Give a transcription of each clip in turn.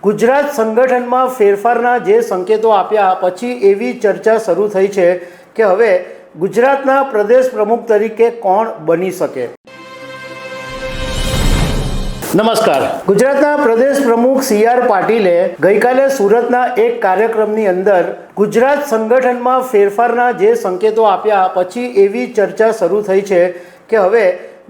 ગુજરાત સંગઠનમાં ફેરફારના જે સંકેતો આપ્યા પછી એવી ચર્ચા શરૂ થઈ છે કે હવે ગુજરાતના પ્રદેશ પ્રમુખ તરીકે કોણ બની શકે। નમસ્કાર। ગુજરાતના પ્રદેશ પ્રમુખ સી.આર. પાટીલે ગઈકાલે સુરતના એક કાર્યક્રમની અંદર ગુજરાત સંગઠનમાં ફેરફારના જે સંકેતો આપ્યા પછી એવી ચર્ચા શરૂ થઈ છે કે હવે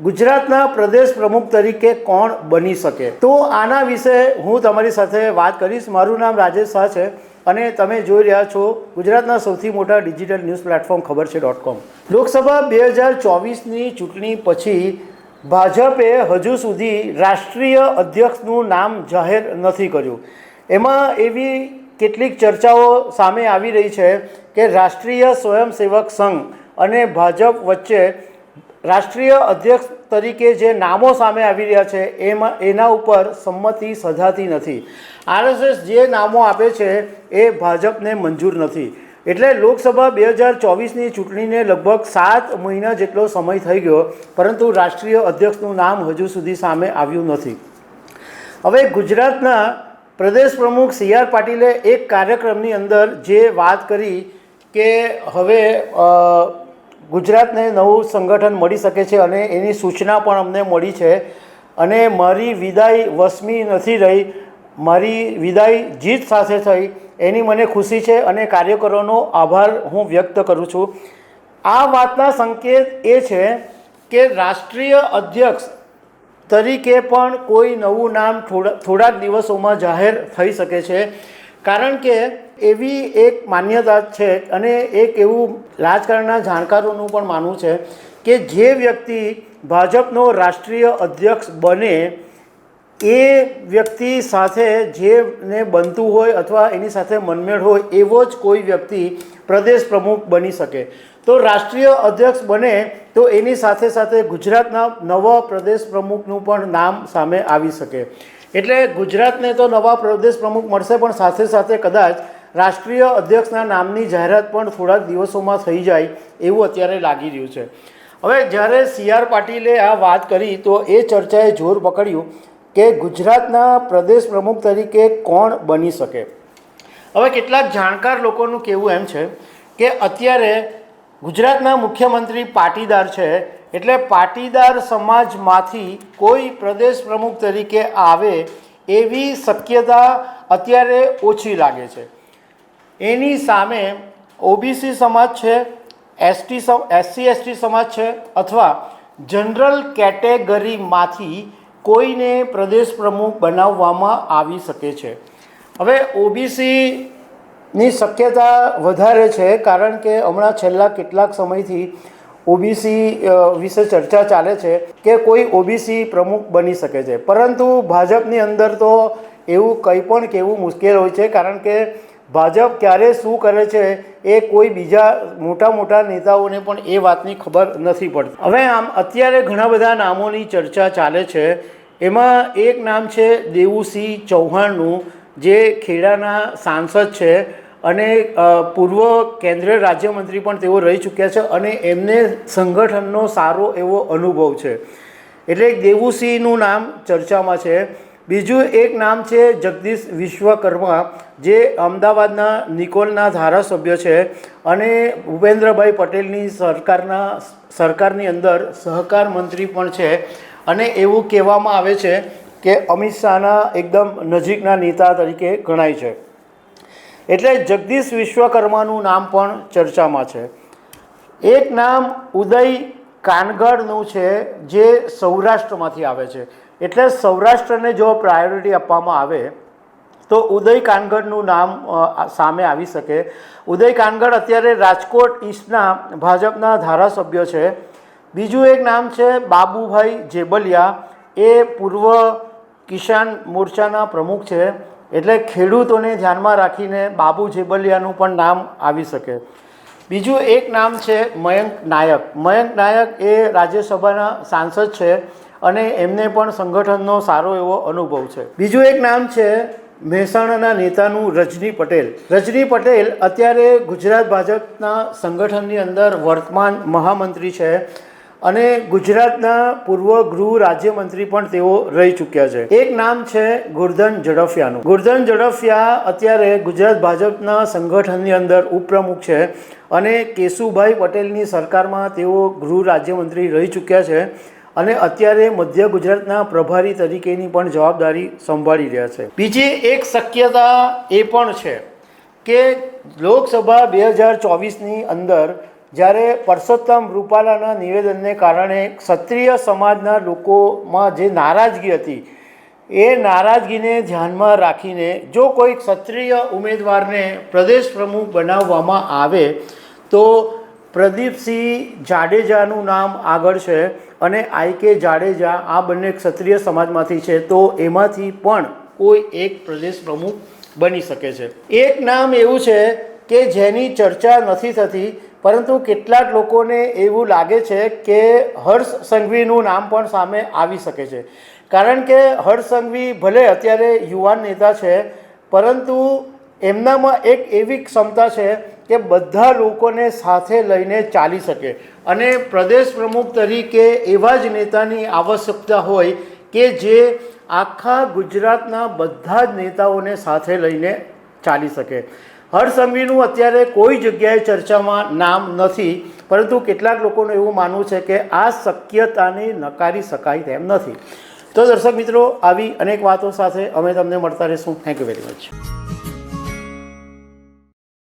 ગુજરાતના પ્રદેશ પ્રમુખ તરીકે કોણ બની શકે। તો આના વિશે હું તમારી સાથે વાત કરીશ। મારું નામ રાજેશ શાહ છે અને તમે જોઈ રહ્યા છો ગુજરાતના સૌથી મોટા ડિજિટલ ન્યૂઝ પ્લેટફોર્મ ખબરછે.com। લોકસભા 2024ની ચૂંટણી પછી ભાજપે હજુ સુધી રાષ્ટ્રીય અધ્યક્ષનું નામ જાહેર નથી કર્યું। એમાં એવી કેટલીક ચર્ચાઓ સામે આવી રહી છે કે રાષ્ટ્રીય સ્વયંસેવક સંઘ અને ભાજપ વચ્ચે રાષ્ટ્રીય અધ્યક્ષ તરીકે જે નામો સામે આવી રહ્યા છે એના ઉપર સંમતિ સધાતી નથી। આરએસએસ જે નામો આપે છે એ ભાજપને મંજૂર નથી। એટલે લોકસભા 2024ની ચૂંટણીને લગભગ 7 મહિના જેટલો સમય થઈ ગયો, પરંતુ રાષ્ટ્રીય અધ્યક્ષનું નામ હજુ સુધી સામે આવ્યું નથી। હવે ગુજરાતના પ્રદેશ પ્રમુખ સી.આર. પાટીલે એક કાર્યક્રમની અંદર જે વાત કરી કે હવે ગુજરાતને નવું સંગઠન મળી શકે છે અને એની સૂચના પણ અમને મળી છે અને મારી વિદાય વસમી નથી રહી, મારી વિદાય જીત સાથે થઈ એની મને ખુશી છે અને કાર્યકરોનો આભાર હું વ્યક્ત કરું છું। આ વાતના સંકેત એ છે કે રાષ્ટ્રીય અધ્યક્ષ તરીકે પણ કોઈ નવું નામ થોડાક દિવસોમાં જાહેર થઈ શકે છે, કારણ કે એવી એક માન્યતા છે અને એક એવું રાજકારણના જાણકારોનું પણ માનવું છે કે જે વ્યક્તિ ભાજપનો રાષ્ટ્રીય અધ્યક્ષ બને એ વ્યક્તિ સાથે જેને બનતું હોય અથવા એની સાથે મનમેળ હોય એવો જ કોઈ વ્યક્તિ પ્રદેશ પ્રમુખ બની શકે। તો રાષ્ટ્રીય અધ્યક્ષ બને તો એની સાથે સાથે ગુજરાતના નવા પ્રદેશ પ્રમુખનું પણ નામ સામે આવી શકે। એટલે ગુજરાતને તો નવા પ્રદેશ પ્રમુખ મળશે, પણ સાથે સાથે કદાચ રાષ્ટ્રીય અધ્યક્ષના નામની જાહેરાત પણ થોડાક દિવસોમાં થઈ જાય એવું અત્યારે લાગી રહ્યું છે। હવે જ્યારે સી.આર. પાટીલે આ વાત કરી તો એ ચર્ચાએ જોર પકડ્યું કે ગુજરાતના પ્રદેશ પ્રમુખ તરીકે કોણ બની શકે। હવે કેટલાક જાણકાર લોકોનું કહેવું એમ છે કે અત્યારે ગુજરાતના મુખ્યમંત્રી પાટીદાર છે, એટલે પાટીદાર સમાજમાંથી કોઈ પ્રદેશ પ્રમુખ તરીકે આવે એવી શક્યતા અત્યારે ઓછી લાગે છે। એની સામે ઓબીસી સમાજ છે, એસસી/એસટી સમાજ છે અથવા જનરલ કેટેગરીમાંથી કોઈને પ્રદેશ પ્રમુખ બનાવવામાં આવી શકે છે। હવે ઓબીસીની શક્યતા વધારે છે, કારણ કે હમણાં છેલ્લા કેટલાક સમયથી ઓબીસી વિશે ચર્ચા ચાલે છે કે કોઈ ઓબીસી પ્રમુખ બની શકે છે, પરંતુ ભાજપની અંદર તો એવું કંઈ પણ કહેવું મુશ્કેલ હોય છે, કારણ કે ભાજપ ક્યારે શું કરે છે એ કોઈ બીજા મોટા નેતાઓને પણ એ વાતની ખબર નથી પડતી। હવે આમ અત્યારે ઘણા બધા નામોની ચર્ચા ચાલે છે। એમાં એક નામ છે દેવુસિંહ ચૌહાણનું, જે ખેડાના સાંસદ છે અને પૂર્વ કેન્દ્રીય રાજ્યમંત્રી પણ તેઓ રહી ચૂક્યા છે અને એમને સંગઠનનો સારો એવો અનુભવ છે, એટલે દેવુસિંહનું નામ ચર્ચામાં છે। બીજું એક નામ છે જગદીશ વિશ્વકર્મા, જે અમદાવાદના નિકોલના ધારાસભ્ય છે અને ભૂપેન્દ્રભાઈ પટેલની સરકારની અંદર સહકાર મંત્રી પણ છે અને એવું કહેવામાં આવે છે કે અમિત શાહના એકદમ નજીકના નેતા તરીકે ગણાય છે, એટલે જગદીશ વિશ્વકર્માનું નામ પણ ચર્ચામાં છે। એક નામ ઉદય કાનગડનું છે, જે સૌરાષ્ટ્રમાંથી આવે છે, એટલે સૌરાષ્ટ્રને જો પ્રાયોરિટી આપવામાં આવે તો ઉદય કાનગડનું નામ સામે આવી શકે। ઉદય કાનગડ અત્યારે રાજકોટ ઈસ્ટના ભાજપના ધારાસભ્ય છે। બીજું એક નામ છે બાબુભાઈ જેબલિયા, એ પૂર્વ કિસાન મોરચાના પ્રમુખ છે, એટલે ખેડૂતોને ધ્યાનમાં રાખીને બાબુ જેબલિયાનું પણ નામ આવી શકે। બીજું એક નામ છે મયંક નાયક। મયંક નાયક એ રાજ્યસભાના સાંસદ છે અને એમને પણ સંગઠનનો સારો એવો અનુભવ છે। બીજું એક નામ છે મહેસાણાના નેતાનું રજની પટેલ। રજની પટેલ અત્યારે ગુજરાત ભાજપના સંગઠનની અંદર વર્તમાન મહામંત્રી છે અને ગુજરાતના પૂર્વ ગૃહ રાજ્યમંત્રી પણ તેઓ રહી ચૂક્યા છે. એક નામ છે ગોરધન ઝડફિયાનું. ગોરધન ઝડફિયા અત્યારે ગુજરાત ભાજપના સંગઠનની અંદર ઉપપ્રમુખ છે અને કેશુભાઈ પટેલની સરકારમાં તેઓ ગૃહ રાજ્યમંત્રી રહી ચૂક્યા છે અને અત્યારે મધ્ય ગુજરાતના પ્રભારી તરીકેની પણ જવાબદારી સંભાળી રહ્યા છે. બીજી એક શક્યતા એ પણ છે કે લોકસભા 2024ની અંદર જ્યારે પરસોત્તમ રૂપાલાના નિવેદનને કારણે ક્ષત્રિય સમાજના લોકોમાં જે નારાજગી હતી એ નારાજગીને ધ્યાનમાં રાખીને જો કોઈ ક્ષત્રિય ઉમેદવારને પ્રદેશ પ્રમુખ બનાવવામાં આવે તો પ્રદીપસિંહ જાડેજાનું નામ આગળ છે અને IK જાડેજા આ બંને ક્ષત્રિય સમાજમાંથી છે, તો એમાંથી પણ કોઈ એક પ્રદેશ પ્રમુખ બની શકે છે. એક નામ એવું છે કે જેની ચર્ચા નથી થતી પરંતુ કેટલાક લોકોને એવું લાગે છે કે હર્ષ સંઘવીનું નામ પણ સામે આવી શકે છે. કારણ કે હર્ષ સંઘવી ભલે અત્યારે યુવાન નેતા છે પરંતુ એમનામાં એક એવી ક્ષમતા છે કે બધા લોકોને સાથે લઈને ચાલી શકે અને પ્રદેશ પ્રમુખ તરીકે એવા જ નેતાની આવશ્યકતા હોય કે જે આખા ગુજરાતના બધા જ નેતાઓને સાથે લઈને ચાલી શકે. હર્ષ સંઘવીનું અત્યારે કોઈ જગ્યાએ ચર્ચામાં નામ નથી પરંતુ કેટલાક લોકોનું એવું માનવું છે કે આ શક્યતાને નકારી શકાય તેમ નથી. તો દર્શક મિત્રો, આવી અનેક વાતો સાથે અમે તમને મળતા રહીશું. Thank you very much.